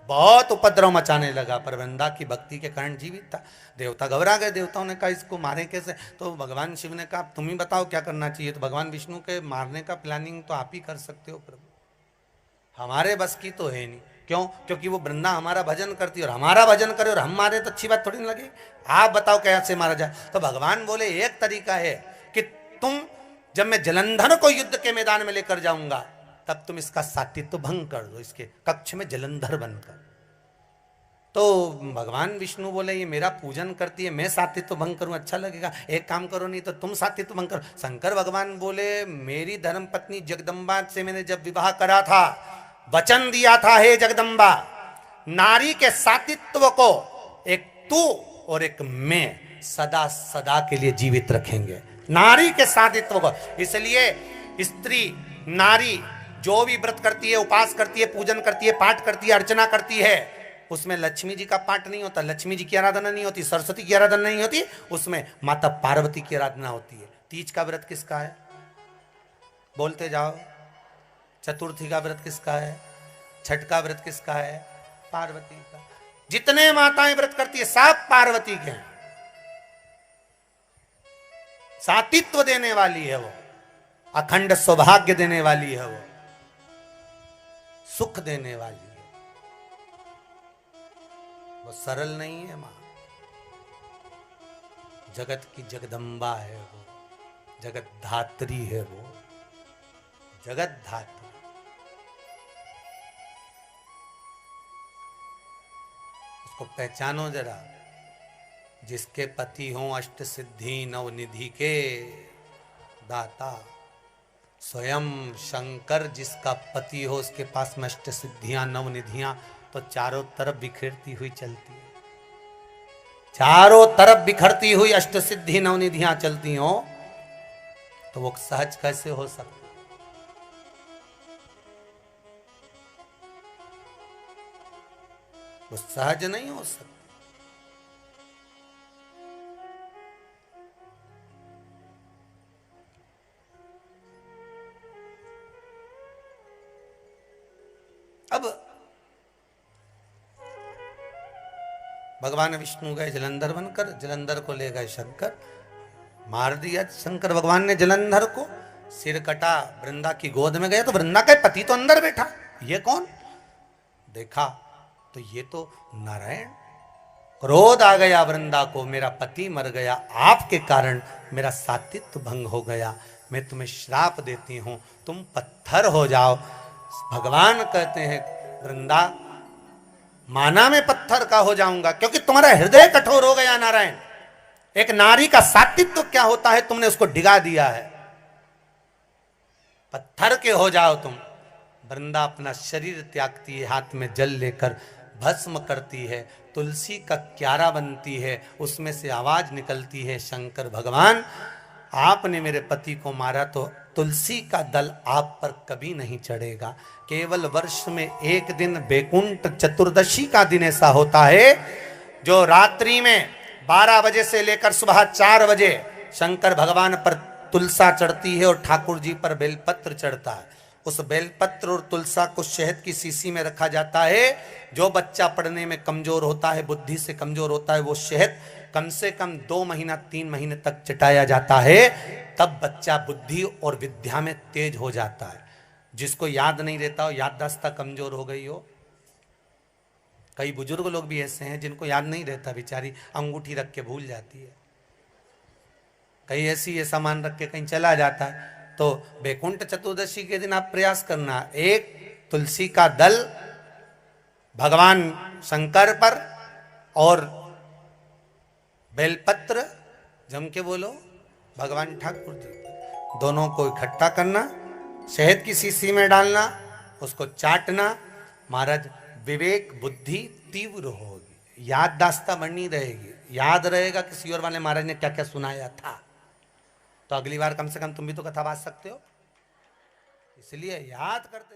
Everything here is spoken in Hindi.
बहुत उपद्रव मचाने लगा, पर वृंदा की भक्ति के कारण जीवित था। देवता घबरा गए, देवताओं ने कहा इसको मारे कैसे? तो भगवान शिव ने कहा तुम ही बताओ क्या करना चाहिए। तो भगवान विष्णु के मारने का प्लानिंग तो आप ही कर सकते हो प्रभु, हमारे बस की तो है नहीं। क्यों? क्योंकि वो वृंदा हमारा भजन करती है और हमारा भजन करे और हम मारे तो अच्छी बात थोड़ी ना लगे। आप बताओ कैसे मारा जाए? तो भगवान बोले एक तरीका है कि तुम, जब मैं जलंधर को युद्ध के मैदान में लेकर जाऊंगा तब तुम इसका सात्वित्व भंग कर दो, इसके कक्ष में जलंधर बनकर। तो भगवान विष्णु बोले ये मेरा पूजन करती है, मैं सात्वित्व भंग करूं अच्छा लगेगा? एक काम करो, नहीं तो तुम सात्वित्व भंग करो। शंकर भगवान बोले मेरी धर्म पत्नी जगदम्बा से मैंने जब विवाह करा था, वचन दिया था हे जगदम्बा, नारी के सात्वित्व को एक तू और एक मैं सदा सदा के लिए जीवित रखेंगे, नारी के सात्वित्व को। इसलिए स्त्री नारी जो भी व्रत करती है, उपास करती है, पूजन करती है, पाठ करती है, अर्चना करती है, उसमें लक्ष्मी जी का पाठ नहीं होता, लक्ष्मी जी की आराधना नहीं होती, सरस्वती की आराधना नहीं होती, उसमें माता पार्वती की आराधना होती है। तीज का व्रत किसका है? बोलते जाओ। चतुर्थी का व्रत किसका है? छठ का व्रत किसका है? पार्वती का। जितने माताएं व्रत करती है सब पार्वती के हैं। सातित्व देने वाली है वो, अखंड सौभाग्य देने वाली है वो, सुख देने वाली है वो। सरल नहीं है मां, जगत की जगदम्बा है वो, जगत धात्री है वो, जगत धात्री। उसको पहचानो जरा। जिसके पति हों अष्ट सिद्धि नव निधि के दाता, स्वयं शंकर जिसका पति हो उसके पास में अष्ट सिद्धियां नव निधियां तो चारों तरफ बिखरती हुई चलती है। चारों तरफ बिखरती हुई अष्ट सिद्धि नव निधियां चलती हो तो वो सहज कैसे हो सकता? वो सहज नहीं हो सकता। अब भगवान विष्णु गए जलंधर बनकर, जलंधर को ले गए शंकर, मार दिया शंकर भगवान ने जलंधर को, सिर कटा, वृंदा की गोद में गया तो वृंदा का पति तो अंदर बैठा। ये कौन? देखा तो ये तो नारायण। क्रोध आ गया वृंदा को, मेरा पति मर गया, आपके कारण मेरा सात्वित्व भंग हो गया, मैं तुम्हें श्राप देती हूं, तुम पत्थर हो जाओ। भगवान कहते हैं वृंदा माना मैं पत्थर का हो जाऊंगा क्योंकि तुम्हारा हृदय कठोर हो गया नारायण। एक नारी का सात्वित्व क्या होता है तुमने उसको डिगा दिया है, पत्थर के हो जाओ तुम। वृंदा अपना शरीर त्यागती है, हाथ में जल लेकर भस्म करती है, तुलसी का क्यारा बनती है, उसमें से आवाज निकलती है, शंकर भगवान आपने मेरे पति को मारा तो तुलसी का दल आप पर कभी नहीं चढ़ेगा। केवल वर्ष में एक दिन बैकुंठ चतुर्दशी का दिन ऐसा होता है जो रात्रि में 12 बजे से लेकर सुबह 4 बजे शंकर भगवान पर तुलसा चढ़ती है और ठाकुर जी पर बेलपत्र चढ़ता है। उस बेलपत्र और तुलसा को शहद की शीशी में रखा जाता है। जो बच्चा पढ़ने में कमजोर होता है, बुद्धि से कमजोर होता है, वो शहद कम से कम 2 महीना 3 महीने तक चटाया जाता है, तब बच्चा बुद्धि और विद्या में तेज हो जाता है। जिसको याद नहीं रहता हो, याददाश्त कमजोर हो गई हो, कई बुजुर्ग लोग भी ऐसे हैं जिनको याद नहीं रहता, बेचारी अंगूठी रख के भूल जाती है, कहीं ऐसी ये सामान रख के कहीं चला जाता है। तो बैकुंठ चतुर्दशी के दिन आप प्रयास करना, एक तुलसी का दल भगवान शंकर पर और बेलपत्र जम के बोलो भगवान ठाकुर जी, दोनों को इकट्ठा करना, शहद की शीशी में डालना, उसको चाटना। महाराज विवेक बुद्धि तीव्र होगी, याददाश्त बनी रहेगी, याद रहेगा कि सियोर वाले महाराज ने क्या क्या सुनाया था। तो अगली बार कम से कम तुम भी तो कथा बांध सकते हो, इसलिए याद करते